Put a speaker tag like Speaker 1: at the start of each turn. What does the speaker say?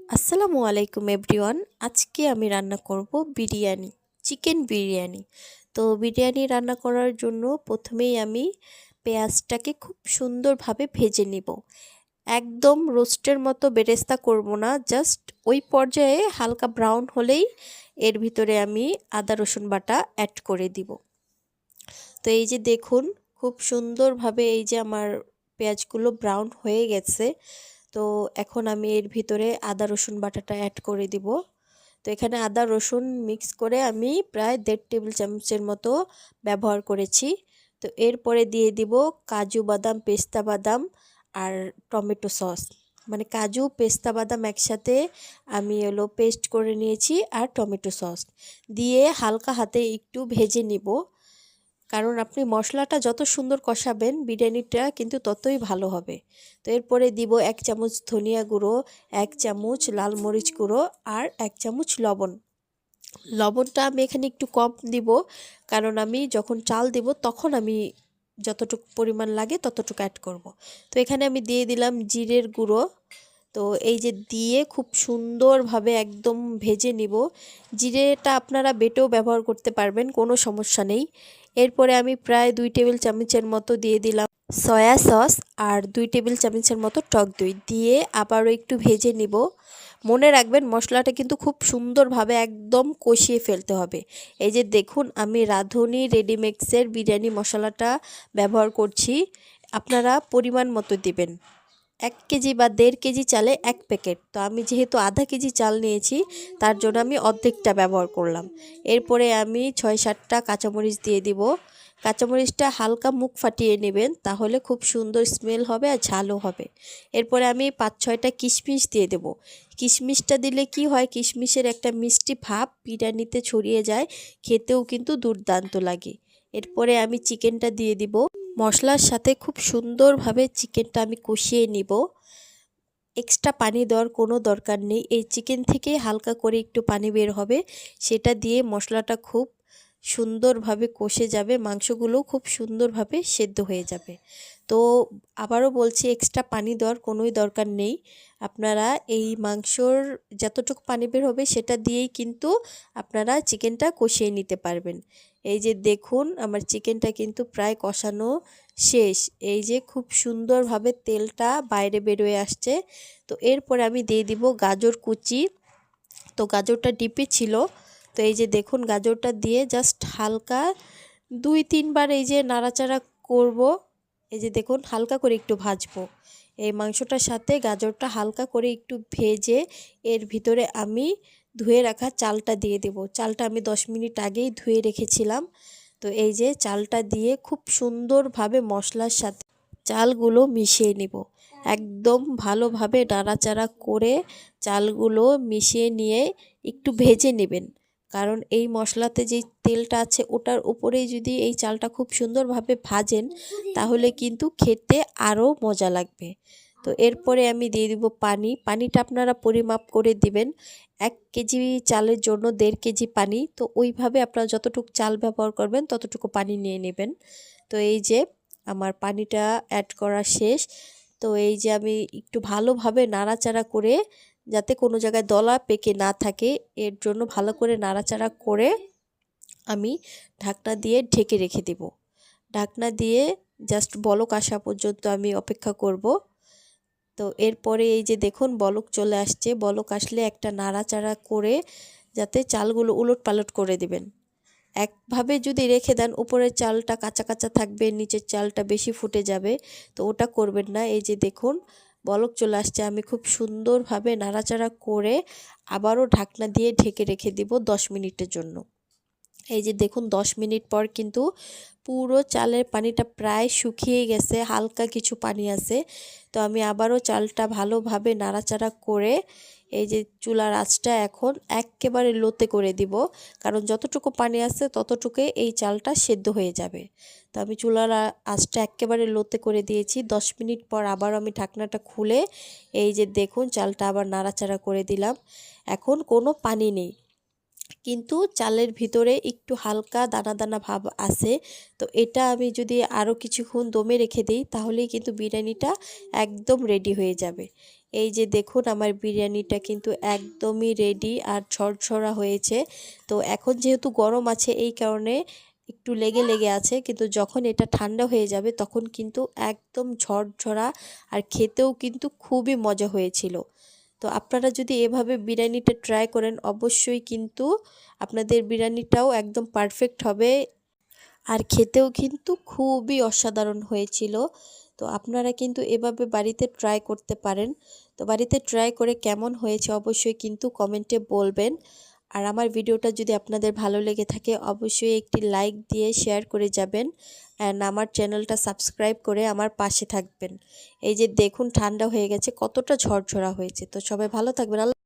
Speaker 1: আসসালামু আলাইকুম এভরিওয়ান। আজকে আমি রান্না করব বিরিয়ানি, চিকেন বিরিয়ানি। তো বিরিয়ানি রান্না করার জন্য প্রথমেই আমি পেঁয়াজটাকে খুব সুন্দরভাবে ভেজে নিব। একদম রোস্টের মতো বেরেস্তা করব না, জাস্ট ওই পর্যায়ে হালকা ব্রাউন হলেই এর ভিতরে আমি আদা রসুন বাটা অ্যাড করে দিব। তো এই যে দেখুন, খুব সুন্দরভাবে এই যে আমার পেঁয়াজগুলো ব্রাউন হয়ে গেছে। তো এখন আমি এর ভিতরে আদা রসুন বাটাটা অ্যাড করে দিব। তো এখানে আদা রসুন মিক্স করে আমি প্রায় 1.5 টেবিল চামচের মতো ব্যবহার করেছি। তো এরপরে দিয়ে দিব কাজু বাদাম, পেস্তা বাদাম আর টমেটো সস। মানে কাজু পেস্তা বাদাম একসাথে আমি পেস্ট করে নিয়েছি, আর টমেটো সস দিয়ে হালকা হাতে একটু ভেজে নিব। কারণ আপনি মশলাটা যত সুন্দর কষাবেন বিরিয়ানিটা কিন্তু ততই ভালো হবে। তো এরপরে দিব 1 চামচ ধনিয়া গুঁড়ো, 1 চামচ লাল মরিচ গুঁড়ো আর 1 চামচ লবণ। লবণটা আমি এখানে একটু কম দিব, কারণ আমি যখন চাল দিব তখন আমি যতটুকু পরিমাণ লাগে ততটুকু অ্যাড করব। তো এখানে আমি দিয়ে দিলাম জিরের গুঁড়ো। তো এই যে দিয়ে খুব সুন্দরভাবে একদম ভেজে নিব। জিরেটা আপনারা বেটেও ব্যবহার করতে পারবেন, কোনো সমস্যা নেই। এরপরে আমি প্রায় 2 টেবিল চামচের মতো দিয়ে দিলাম সয়া সস আর 2 টেবিল চামচের মতো টক দই দিয়ে আবারও একটু ভেজে নিব। মনে রাখবেন মশলাটা কিন্তু খুব সুন্দরভাবে একদম কষিয়ে ফেলতে হবে। এই যে দেখুন, আমি রাঁধুনি রেডিমেক্সের বিরিয়ানি মশলাটা ব্যবহার করছি। আপনারা পরিমাণ মতো দিবেন। 1 কেজি বা 1.5 কেজি চালে 1 প্যাকেট। তো আমি যেহেতু আধা কেজি চাল নিয়েছি, তার জন্য আমি অর্ধেকটা ব্যবহার করলাম। এরপরে আমি 6-7টা কাঁচামরিচ দিয়ে দিব। কাঁচামরিচটা হালকা মুখ ফাটিয়ে নেবেন, তাহলে খুব সুন্দর স্মেল হবে আর ঝালও হবে। এরপরে আমি 5-6টা কিশমিশ দিয়ে দেব। কিশমিশটা দিলে কি হয়, কিশমিশের একটা মিষ্টি ভাব বিরিয়ানিতে ছড়িয়ে যায়, খেতেও কিন্তু দুর্দান্ত লাগে। এরপরে আমি চিকেনটা দিয়ে দিব। মশলার সাথে খুব সুন্দরভাবে চিকেনটা আমি কষিয়ে নিব। এক্সট্রা পানি দেওয়ার কোনো দরকার নেই, এই চিকেন থেকে হালকা করে একটু পানি বের হবে, সেটা দিয়ে মশলাটা খুব সুন্দরভাবে কষে যাবে, মাংসগুলোও খুব সুন্দরভাবে সেদ্ধ হয়ে যাবে। তো আবারও বলছি, এক্সট্রা পানি দেওয়ার কোনোই দরকার নেই। আপনারা এই মাংসর যতটুকু পানি বের হবে সেটা দিয়েই কিন্তু আপনারা চিকেনটা কষিয়ে নিতে পারবেন। এই যে দেখুন, আমার চিকেনটা কিন্তু প্রায় কষানো শেষ। এই যে খুব সুন্দরভাবে তেলটা বাইরে বেরোয় আসছে। তো এরপরে আমি দিয়ে দিব গাজর কুচি। তো গাজরটা ডিপে ছিল। তো এই যে দেখুন, গাজরটা দিয়ে জাস্ট হালকা 2-3 বার এই যে নাড়াচাড়া করব। এই যে দেখুন, হালকা করে একটু ভাজবো। এই মাংসটার সাথে গাজরটা হালকা করে একটু ভেজে এর ভিতরে আমি ধুয়ে রাখা চালটা দিয়ে দেব। চালটা আমি 10 মিনিট আগেই ধুয়ে রেখেছিলাম। তো এই যে চালটা দিয়ে খুব সুন্দরভাবে মশলার সাথে চালগুলো মিশিয়ে নিব। একদম ভালোভাবে নাড়াচাড়া করে চালগুলো মিশিয়ে নিয়ে একটু ভেজে নেবেন। কারণ এই মশলাতে যেই তেলটা আছে ওটার উপরেই যদি এই চালটা খুব সুন্দরভাবে ভাজেন, তাহলে কিন্তু খেতে আরও মজা লাগবে। তো এরপরে আমি দিয়ে দিব পানি। পানিটা আপনারা পরিমাপ করে দিবেন। 1 কেজি চালের জন্য 1.5 কেজি পানি। তো ওইভাবে আপনারা যতটুকু চাল ব্যবহার করবেন ততটুকু পানি নিয়ে নেবেন। তো এই যে আমার পানিটা অ্যাড করা শেষ। তো এই যে আমি একটু ভালোভাবে নাড়াচাড়া করে, যাতে কোনো জায়গায় দলা পেকে না থাকে, এর জন্য ভালো করে নাড়াচাড়া করে আমি ঢাকনা দিয়ে ঢেকে রেখে দেব। ঢাকনা দিয়ে জাস্ট বলক আসা পর্যন্ত আমি অপেক্ষা করব। তো এরপরে এই যে দেখুন, বলক চলে আসছে। বলক আসলে একটা নাড়াচাড়া করে যাতে চালগুলো উলটপালট করে দিবেন। একভাবে যদি রেখে দেন, উপরের চালটা কাঁচা কাঁচা থাকবে, নিচের চালটা বেশি ফুটে যাবে। তো ওটা করবেন না। এই যে দেখুন, বলক চলে আসছে। আমি খুব সুন্দরভাবে নাড়াচাড়া করে আবারও ঢাকনা দিয়ে ঢেকে রেখে দিব 10 মিনিটের জন্য। এই যে দেখুন, 10 মিনিট পর কিন্তু পুরো চালের পানিটা প্রায় শুকিয়ে গেছে, হালকা কিছু পানি আছে। তো আমি আবারও চালটা ভালোভাবে নাড়াচাড়া করে এই যে চুলার আঁচটা এখন একেবারে লোতে করে দিব, কারণ যতটুকু পানি আছে ততটুকুই এই চালটা সেদ্ধ হয়ে যাবে। তো আমি চুলার আঁচটা একেবারে লোতে করে দিয়েছি। 10 মিনিট পর আবার আমি ঢাকনাটা খুলে এই যে দেখুন, চালটা আবার নাড়াচাড়া করে দিলাম। এখন কোনো পানি নেই। কিন্তু চালের ভিতরে একটু হালকা দানা দানা ভাব আছে। তো এটা আমি যদি আরও কিছুক্ষণ দমে রেখে দিই তাহলেই কিন্তু বিরিয়ানিটা একদম রেডি হয়ে যাবে। এই যে দেখুন আমার বিরিয়ানিটা কিন্তু একদমই রেডি আর ঝরঝরা হয়েছে। তো এখন যেহেতু গরম আছে এই কারণে একটু লেগে লেগে আছে, কিন্তু যখন এটা ঠান্ডা হয়ে যাবে তখন কিন্তু একদম ঝরঝরা আর খেতেও কিন্তু খুবই মজা হয়েছিল। তো আপনারা যদি এভাবে বিরিয়ানিটা ট্রাই করেন অবশ্যই কিন্তু আপনাদের বিরিয়ানিটাও একদম পারফেক্ট হবে আর খেতেও কিন্তু খুবই অসাধারণ হয়েছিল। তো আপনারা কিন্তু এভাবে বাড়িতে ট্রাই করতে পারেন। তো বাড়িতে ট্রাই করে কেমন হয়েছে অবশ্যই কিন্তু কমেন্টে বলবেন। আর আমার ভিডিওটা যদি আপনাদের ভালো লেগে থাকে অবশ্যই একটি লাইক দিয়ে শেয়ার করে যাবেন অ্যান্ড আমার চ্যানেলটা সাবস্ক্রাইব করে আমার পাশে থাকবেন। এই যে দেখুন ঠান্ডা হয়ে গেছে, কতটা ঝরঝরা হয়েছে। তো সবাই ভালো থাকবেন।